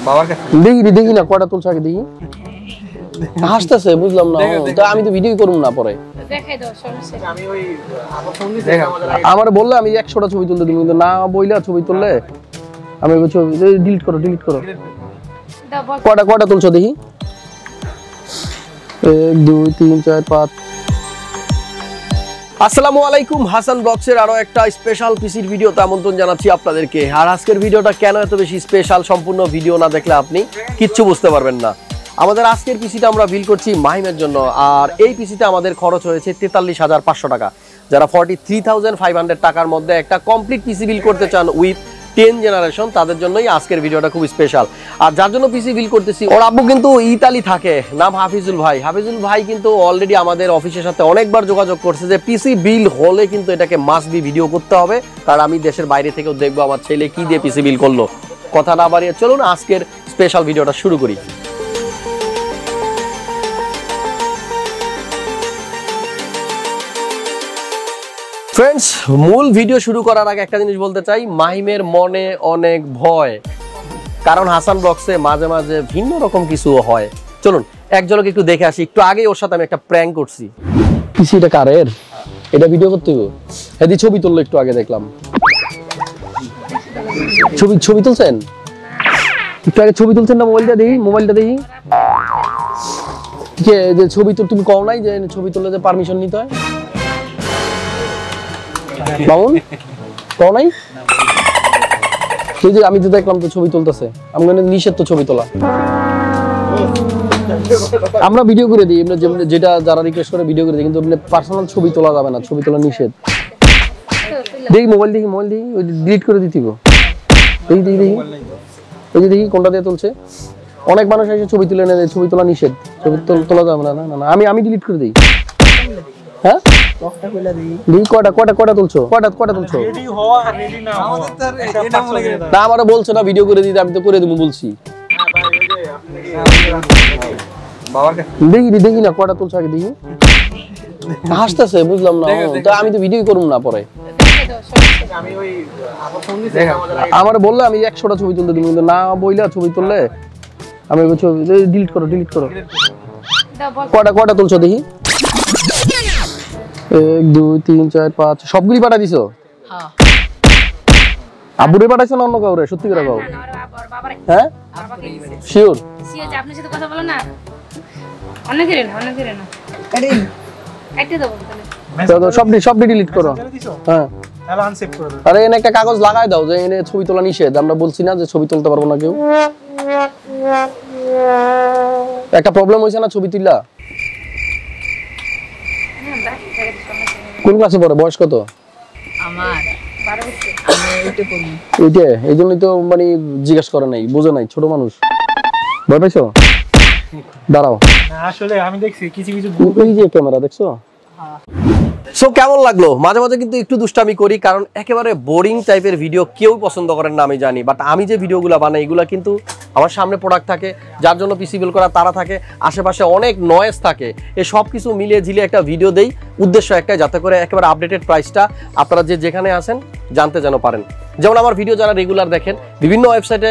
বাবার কাছে দেখি না কয়টা তুলছ আগে দেখি হাসতেছে বুঝলাম না তো আমি তো ভিডিও করব না পরে দেখাই দাও সমস্যা আমি ওই ফোন দিতে আমার বললে আমি 100টা ছবি তুলতে দিই কিন্তু না বইলা ছবি তুললে আমি বলছি ডিলিট করো কয়টা তুলছো দেখি 1 2 3 4 5 আসসালামু আলাইকুম হাসান ব্লগসের আরো একটা স্পেশাল পিসির ভিডিওতে আমন্ত্রণ জানাচ্ছি আপনাদেরকে। আর আজকের ভিডিওটা কেন এত বেশি স্পেশাল সম্পূর্ণ ভিডিও না দেখলে আপনি কিচ্ছু বুঝতে পারবেন না। আমাদের আজকের পিসিটা আমরা বিল করছি মাহিমের জন্য, আর এই পিসিতে আমাদের খরচ হয়েছে ৪৩,৫০০ টাকা। যারা 43,500 টাকার মধ্যে একটা কমপ্লিট পিসি বিল করতে চান উইথ 10 জেনারেশন, তাদের জন্যই আজকের ভিডিওটা খুব স্পেশাল। আর যার জন্য পিসি বিল করতেছি ওর আব্বু কিন্তু ইতালি থাকে, নাম হাফিজুল ভাই কিন্তু অলরেডি আমাদের অফিসের সাথে অনেকবার যোগাযোগ করছে যে পিসি বিল হলে কিন্তু এটাকে মাস্ট বি ভিডিও করতে হবে, কারণ আমি দেশের বাইরে থেকেও দেখবো আমার ছেলে কি দিয়ে পিসি বিল করলো। কথা না বাড়িয়ে চলুন আজকের স্পেশাল ভিডিওটা শুরু করি। ফ্রেন্ডস, মূল ভিডিও শুরু করার আগে একটা জিনিস বলতে চাই, মাহিমের মনে অনেক ভয়, কারণ হাসান ব্লগসে মাঝে মাঝে ভিন্ন রকম কিছু হয়। চলুন এক ঝলক একটু দেখে আসি। একটু আগে ওর সাথে আমি একটা প্র্যাঙ্ক করছি। পিসিটা কারের? এটা ভিডিও করতে হবে। হেদি ছবি তুললো একটু আগে দেখলাম। ছবি তুলছেন? একটু আগে ছবি তুলছেন না? মোবাইলটা দেখি যে ছবি তুমি কও নাই যে ছবি তুললে যে পারমিশন নিতে হয়? মামুন কও নাই? তুই যে আমি তো দেখলাম তো ছবি তুলতেছে, আমি নিষেধ তো ছবি তোলা। আমরা ভিডিও করে দিই যেটা যারা রিকোয়েস্ট করে ভিডিও করে দিই, কিন্তু পার্সোনাল ছবি তোলা যাবে না, ছবি তোলা নিষেধ। দেখি মোবাইল দেখি ওই ডিলিট করে দিতে গো। দেখি ওই যে দেখি কোনটা দিয়ে তুলছে। অনেক মানুষ এসে ছবি তুলে নেয়, ছবি তোলা নিষেধ, ছবি তোলা যাবে না। না আমি ডিলিট করে দিই। হ্যাঁ কয়টা তুলছো? না আমারও বলছে না ভিডিও করে দিতে, আমি তো করে দেবো বলছি। দেখি না কয়টা তুলছো আগে দেখি হাসতেছে বুঝলাম না তো আমি তো ভিডিও করব না পরে। আমার বললে আমি 100টা ছবি তুলতে দিই কিন্তু না বইলা ছবি তুললে আমি বলছি ডিলিট করো কয়টা তুলছো দেখি 1 2 3 4 5 সবগুলি পাঠা দিছো? হ্যাঁ। আব্বুরে পাঠাইছো না অন্য কাউরে? সত্যি করে কও। হ্যাঁ শিওর? যে আপনার সাথে কথা বলো না অনেকের না একটা দাও তাহলে সব ডিলিট করো। হ্যাঁ তাহলে আনসেভ করে দাও। আরে এনে একটা কাগজ লাগাই দাও যে এনে ছবি তোলা নিষেধ। আমরা বলছি না যে ছবি তুলতে পারবো না কেউ। একটা প্রবলেম হইছে না ছবি তুললা? কোন ক্লাসে পড়ে? বয়স কত? আমার 12 বছর। আমি এইটা পড়ি। এইটা এইজন্যই তো মানে জিজ্ঞেস করে নাই, বুঝে নাই, ছোট মানুষ। ভয় পাইছো? দাঁড়াও না, আসলে আমি দেখছি কিছু এই যে ক্যামেরা দেখছো? হ্যাঁ। সো কেমন লাগলো? মাঝে মাঝে কিন্তু একটু দুষ্টামি করি, কারণ একেবারে বোরিং টাইপের ভিডিও কেউ পছন্দ করেন না আমি জানি, বাট আমি যে ভিডিওগুলো বানাই এগুলা কিন্তু আমার সামনে প্রোডাক্ট থাকে, যার জন্য পিসি বিল করা তারা থাকে, আশেপাশে অনেক নয়েজ থাকে, এই সব কিছু মিলিয়ে ঝিলিয়ে একটা ভিডিও দেই। উদ্দেশ্য একটাই, যাতে করে একেবারে আপডেটেড প্রাইসটা আপনারা যেখানে আছেন জানতে যেন পারেন। যেমন আমার ভিডিও যারা রেগুলার দেখেন, বিভিন্ন ওয়েবসাইটে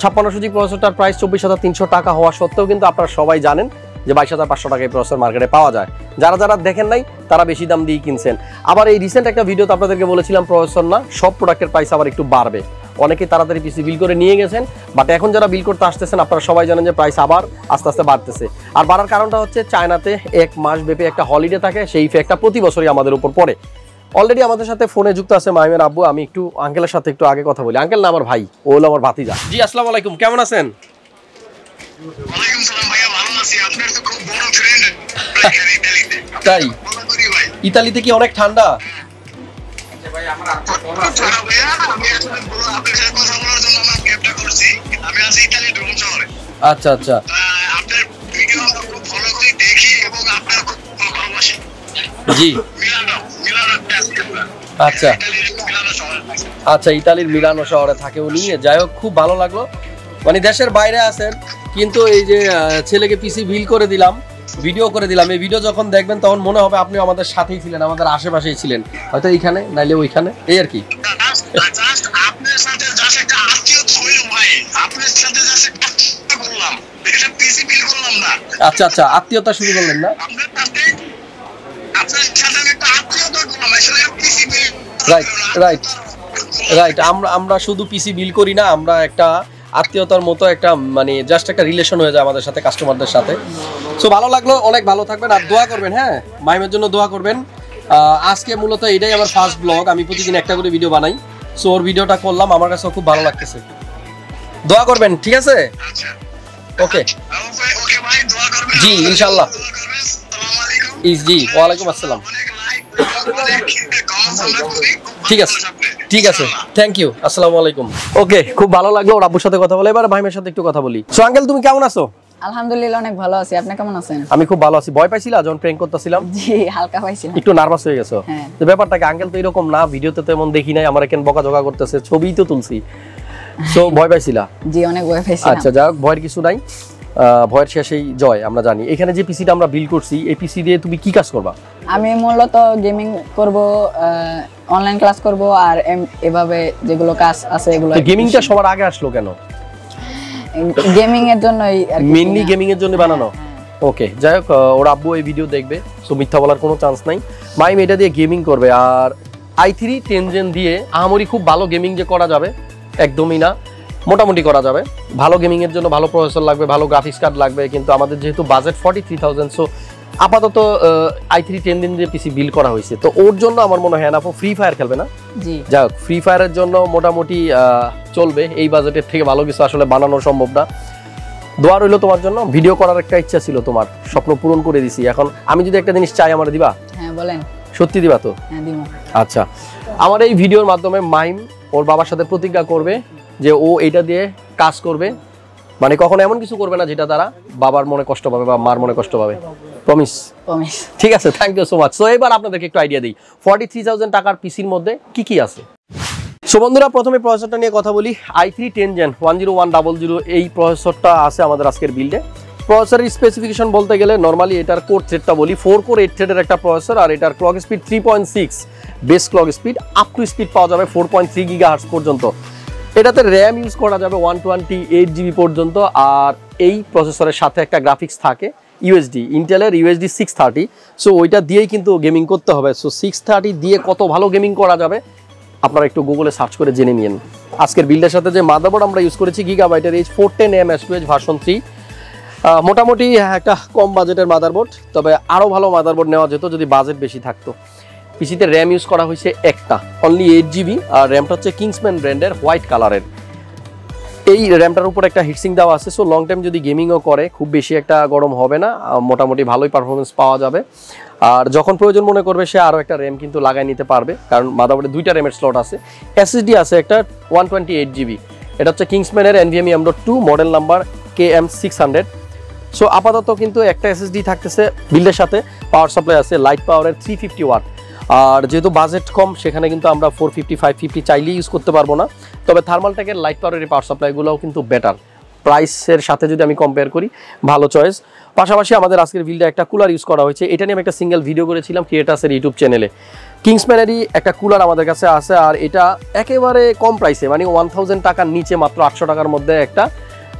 5600 জি প্রসেসরটার প্রাইস 24,300 টাকা হওয়া সত্ত্বেও কিন্তু আপনারা সবাই জানেন যে 22,500 টাকায় প্রসেসর মার্কেটে পাওয়া যায়। যারা দেখেন নাই তারা বেশি দাম দিয়ে কিনছেন। আবার এই রিসেন্ট একটা ভিডিওতে আপনাদেরকে বলেছিলাম প্রসেসর না, সব প্রোডাক্টের প্রাইস আবার একটু বাড়বে। অনেকে তাড়াতাড়ি পিসি বিল করে নিয়ে গেছেন, বাট এখন যারা বিল করতে আসতেছেন আপনারা সবাই জানেন যে প্রাইস আবার আস্তে আস্তে বাড়তেছে। আর বাড়ার কারণটা হচ্ছে চায়নাতে 1 মাস ব্যাপী একটা হলিডে থাকে, সেই ইফেক্টটা প্রতি বছরই আমাদের উপর পড়ে। অলরেডি আমাদের সাথে ফোনে যুক্ত আছে মাহিমের আব্বু। আমি একটু আঙ্কেলের সাথে একটু আগে কথা বলি। আঙ্কেল না আমার ভাই, ও হলো আমার ভাতিজা। জি আসসালামু আলাইকুম, কেমন আছেন? ওয়ালাইকুম সালাম ভাইয়া, ভালো আছি। আপনার তো খুব বড় ফ্রেন্ড ইতালিতে। তাই? ইতালিতে কি অনেক ঠান্ডা? আচ্ছা ভাই, আমরা ভাইয়া আমি আসলে আপনার সাথে কথা বলার জন্য আমার ক্যাবটা করছি। আমি আছি ইতালির রোম শহরে। আচ্ছা আপনার ভিডিও আমরা খুব ফলো করি, দেখি এবং আপনার খুব ভালোবাসি। জি মিলানো আচ্ছা ইতালির মিলানো শহরে থাকে উনি। যাই হোক, খুব ভালো লাগলো। মানে দেশের বাইরে আছেন কিন্তু এই যে ছেলেকে পিসি বিল করে দিলাম, ভিডিও করে দিলাম, এই ভিডিও যখন দেখবেন তখন মনে হবে আপনি আমাদের সাথেই ছিলেন, আমাদের আশেপাশেই ছিলেন, হয়তো এইখানে নাইলে ওইখানে, এই আর কি। আপনার সাথে জাস্ট একটা আত্মীয় হইল ভাই, আপনার সাথে জাস্ট একটা আচ্ছা আচ্ছা, আত্মীয়তা শুরু করলেন না? Right right right. আমরা শুধু পিসি বিল করি না, আমরা একটা আত্মীয়তার মতো একটা মানে জাস্ট একটা রিলেশন হয়ে যায় আমাদের সাথে, কাস্টমারদের সাথে। সো ভালো লাগলো, অনেক ভালো থাকবেন আর দোয়া করবেন। হ্যাঁ, মাইমের জন্য দোয়া করবেন। আজকে মূলত এটাই আমার ফার্স্ট ব্লগ, আমি প্রতিদিন একটা করে ভিডিও বানাই। সো ওর ভিডিওটা করলাম, আমার কাছে খুব ভালো লাগতেছে। দোয়া করবেন, ঠিক আছে? ওকে জি, ইনশাল্লাহ। জি, ওয়ালাইকুম আসসালাম। ঠিক আছে ঠিক আছে, থ্যাংক ইউ, আসসালামু আলাইকুম। ওকে, খুব ভালো লাগলো ওর আব্বুর সাথে কথা বলে। এবার ভাইমের সাথে একটু কথা বলি। সো আঙ্কেল, তুমি কেমন আছো? আলহামদুলিল্লাহ অনেক ভালো আছি, আপনি কেমন আছেন? আমি খুব ভালো আছি। ভয় পাইছিলা যখন প্র্যাঙ্ক করতেছিলাম? জি, হালকা পাইছিলাম। একটু নার্ভাস হয়ে গেছো? তো ব্যাপারটা কি, আঙ্কেল তো এরকম না, ভিডিওতে তো এমন দেখি নাই, আমার কেন বকাঝকা করতেছে, ছবিই তো তুলছি। সো ভয় পাইছিলা? জি, অনেক ভয় পাইছিলাম। আচ্ছা, যাক, ভয়ের কিছু নাই, ভয়ের শেষেই জয়, আমরা জানি। এখানে যে পিসিটা আমরা বিল করছি, এই পিসি দিয়ে তুমি কি কাজ করবা? আমি মূলত গেমিং করব, অনলাইন ক্লাস করব, আর এভাবে যেগুলো কাজ আছে এগুলো। গেমিংটা সবার আগে আসলো কেন? গেমিং এর জন্যই, মেইনলি গেমিং এর জন্য বানানো। ওকে, যাই হোক, ওর আব্বু এই ভিডিও দেখবে, সো মিথ্যা বলার কোনো চান্স নাই। মাইম এটা দিয়ে গেমিং করবে। আর i3 10 জেন দিয়ে আহামরি খুব ভালো গেমিং যে করা যাবে একদমই না, মোটামুটি করা যাবে। ভালো গেমিং এর জন্য ভালো প্রসেসর লাগবে, ভালো গ্রাফিক্স কার্ড লাগবে, কিন্তু আমাদের যেহেতু বাজেট 43,000, সো আপাতত i3 10 দিন দিয়ে পিসি বিল করা হয়েছে। তো ওর জন্য আমার মনে হয় না ফ্রি ফায়ার খেলবে না। জি, যাই হোক, ফ্রি ফায়ারের জন্য মোটামুটি চলবে। এই বাজেটের থেকে ভালো কিছু আসলে বানানো সম্ভব না। দোয়া রইলো তোমার জন্য। ভিডিও করার একটা ইচ্ছা ছিল, তোমার স্বপ্ন পূরণ করে দিছি। এখন আমি যদি একটা জিনিস চাই, আমার দিবা? হ্যাঁ, বলেন। সত্যি দিবা তো? হ্যাঁ, দিব। আচ্ছা, আমার এই ভিডিওর মাধ্যমে মাইম ওর বাবার সাথে প্রতিজ্ঞা করবে যে ও এটা দিয়ে কাজ করবে, মানে কখনো এমন কিছু করবে না যেটা দ্বারা বাবার মনে কষ্ট পাবে বা মার মনে কষ্ট পাবে। প্রমিস? প্রমিস। ঠিক আছে, thank you so much. So এবার আপনাদেরকে একটু আইডিয়া দিই 43,000 টাকার পিসির মধ্যে কি কি আছে। সো বন্ধুরা, প্রথমে প্রসেসরটা নিয়ে কথা বলি। i3 10 জেন 10100, এই প্রসেসরটা আছে আমাদের আজকের বিল্ডে। প্রসেসরের স্পেসিফিকেশন বলতে গেলে নরমালি এটার কোর থ্রেডটা বলি 4 কোর 8 থ্রেডের একটা প্রসেসর, আর এটার clock speed 3.6 base clock speed, up to speed পাওয়া যাবে 4.3 গিগাহার্টজ পর্যন্ত। এটাতে র্যাম ইউজ করা যাবে 128 জিবি পর্যন্ত। আর এই প্রসেসরের সাথে একটা গ্রাফিক্স থাকে ইউএসডি, ইন্টেলের ইউএসডি 630। সো ওইটা দিয়েই কিন্তু গেমিং করতে হবে। সো 630 দিয়ে কত ভালো গেমিং করা যাবে আপনারা একটু গুগলে সার্চ করে জেনে নিন। আজকের বিল্ডের সাথে যে মাদারবোর্ড আমরা ইউজ করেছি, Gigabyte H410M S2H ভার্সন 3, মোটামুটি একটা কম বাজেটের মাদারবোর্ড, তবে আরও ভালো মাদারবোর্ড নেওয়া যেত যদি বাজেট বেশি থাকতো। পিসিতে র্যাম ইউজ করা হয়েছে একটা, অনলি 8 জিবি, আর র্যামটা হচ্ছে কিংসম্যান ব্র্যান্ডের হোয়াইট কালারের। এই র্যামটার উপর একটা হিটসিং দেওয়া আছে, সো লং টাইম যদি গেমিংও করে খুব বেশি একটা গরম হবে না, মোটামুটি ভালোই পারফরমেন্স পাওয়া যাবে। আর যখন প্রয়োজন মনে করবে সে আরও একটা র্যাম কিন্তু লাগাই নিতে পারবে, কারণ মাদারবোর্ডে 2টা র্যামের স্লট আছে। এসএসডি আছে একটা 128 জিবি, এটা হচ্ছে কিংসম্যানের NVMe M.2, model number KM600। So আপাতত কিন্তু একটা এসএসডি থাকতেছে বিল্ডের সাথে। পাওয়ার সাপ্লাই আছে লাইট পাওয়ারের 350 ওয়াট। আর যেহেতু বাজেট কম, সেখানে কিন্তু আমরা 450 550 চাইলেই ইউজ করতে পারবো না। তবে থার্মালটেকের লাইট পাওয়ারের পাওয়ার সাপ্লাইগুলোও কিন্তু বেটার, প্রাইসের সাথে যদি আমি কম্পেয়ার করি ভালো চয়েস। পাশাপাশি আমাদের আজকের বিল্ডে একটা কুলার ইউজ করা হয়েছে, এটা নিয়ে আমি একটা সিঙ্গেল ভিডিও করেছিলাম ক্রিয়েটার্সের ইউটিউব চ্যানেলে। কিংসম্যানেরই একটা কুলার আমাদের কাছে আছে, আর এটা একেবারে কম প্রাইসে, মানে 1000 টাকার নিচে, মাত্র 800 টাকার মধ্যে একটা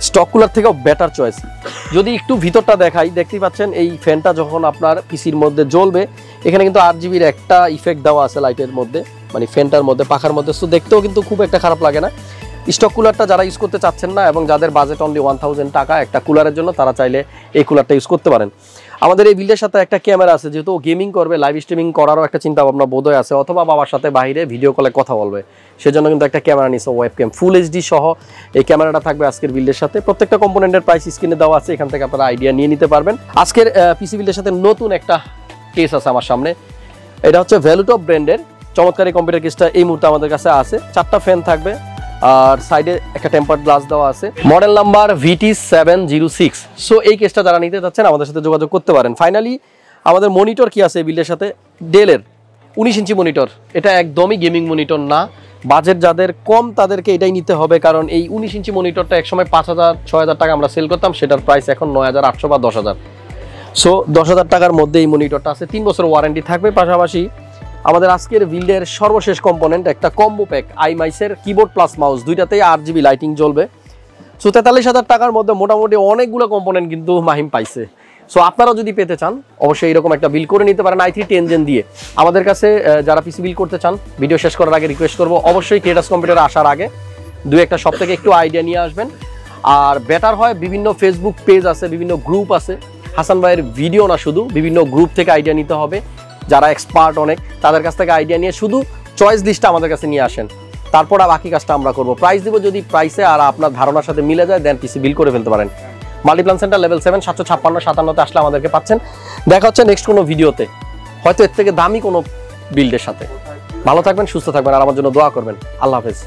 স্টক কুলার থেকেও বেটার চয়েস। যদি একটু ভিতরটা দেখাই, দেখতেই পাচ্ছেন এই ফ্যানটা যখন আপনার পিসির মধ্যে জ্বলবে, এখানে কিন্তু 8 জিবির একটা ইফেক্ট দেওয়া আছে লাইটের মধ্যে, মানে ফ্যানটার মধ্যে, পাখার মধ্যে। সো দেখতেও কিন্তু খুব একটা খারাপ লাগে না। স্টক কুলারটা যারা ইউজ করতে চাচ্ছেন না এবং যাদের বাজেট অনলি 1000 টাকা একটা কুলারের জন্য, তারা চাইলে এই কুলারটা ইউজ করতে পারেন। আমাদের এই বিল্ডের সাথে একটা ক্যামেরা আছে, যেহেতু গেমিং করবে, লাইভ স্ট্রিমিং করারও একটা চিন্তা ভাবনা বোধহয় আছে, অথবা বাবার সাথে বাইরে ভিডিও কলে কথা বলবে, সেজন্য কিন্তু একটা ক্যামেরা নিচ্ছে, ওয়েবক্যাম ফুল এইচডি সহ এই ক্যামেরাটা থাকবে আজকের বিল্ডের সাথে। প্রত্যেকটা কম্পোনেন্টের প্রাইস স্ক্রিনে দেওয়া আছে, এখান থেকে আপনারা আইডিয়া নিয়ে নিতে পারবেন। আজকের পিসি বিল্ডের সাথে নতুন একটা কেস আছে আমার সামনে, এটা হচ্ছে ভ্যালুটপ ব্র্যান্ডের চমৎকার এই কম্পিউটার কেসটা এই মুহূর্তে আমাদের কাছে আছে। 4টা ফ্যান থাকবে, আর সাইডে একটা টেম্পার্ড গ্লাস দেওয়া আছে, মডেল নাম্বার VT706। সো এই কেসটা যারা নিতে চাচ্ছেন আমাদের সাথে যোগাযোগ করতে পারেন। ফাইনালি আমাদের মনিটর কি আছে এই বিল্ডের সাথে, ডেলের 19 ইঞ্চি মনিটর। এটা একদমই গেমিং মনিটর না, বাজেট যাদের কম তাদেরকে এটাই নিতে হবে, কারণ এই 19 ইঞ্চি মনিটরটা একসময় 5000 6000 টাকা আমরা সেল করতাম, সেটার প্রাইস এখন 9800 বা 10000। সো 10000 টাকার মধ্যে এই মনিটরটা আছে, 3 বছর ওয়ারেন্টি থাকবে। পাশাপাশি আমাদের আজকের বিল্ডের সর্বশেষ কম্পোনেন্ট একটা কম্বো প্যাক, iMICE এর কিবোর্ড প্লাস মাউস, দুইটাতেই 8 জিবি লাইটিং জ্বলবে। সো 43,000 টাকার মধ্যে মোটামুটি অনেকগুলো কম্পোনেন্ট কিন্তু মাহিম পাইছে। সো আপনারা যদি পেতে চান অবশ্যই এরকম একটা বিল করে নিতে পারেন i3-10 দিয়ে। আমাদের কাছে যারা পিসি বিল করতে চান ভিডিও শেষ করার আগে রিকোয়েস্ট করবো অবশ্যই ক্রিয়েটার্স কম্পিউটারে আসার আগে 2-1টা শপ থেকে একটু আইডিয়া নিয়ে আসবেন। আর বেটার হয় বিভিন্ন ফেসবুক পেজ আছে, বিভিন্ন গ্রুপ আছে, হাসান ভাইয়ের ভিডিও না শুধু, বিভিন্ন গ্রুপ থেকে আইডিয়া নিতে হবে। যারা এক্সপার্ট অনেক তাদের কাছ থেকে আইডিয়া নিয়ে শুধু চয়েস লিস্টটা আমাদের কাছে নিয়ে আসেন, তারপর আর বাকি কাজটা আমরা করবো। প্রাইস দিব, যদি প্রাইসে আর আপনার ধারণার সাথে মিলে যায় দেন পিসি বিল করে ফেলতে পারেন। মাল্টিপ্লান সেন্টার লেভেল 7 756-57 আসলে আমাদেরকে পাচ্ছেন। দেখা হচ্ছে নেক্সট কোনো ভিডিওতে, হয়তো এর থেকে দামি কোনো বিল্ডের সাথে। ভালো থাকবেন, সুস্থ থাকবেন, আর আমার জন্য দোয়া করবেন। আল্লাহ হাফেজ।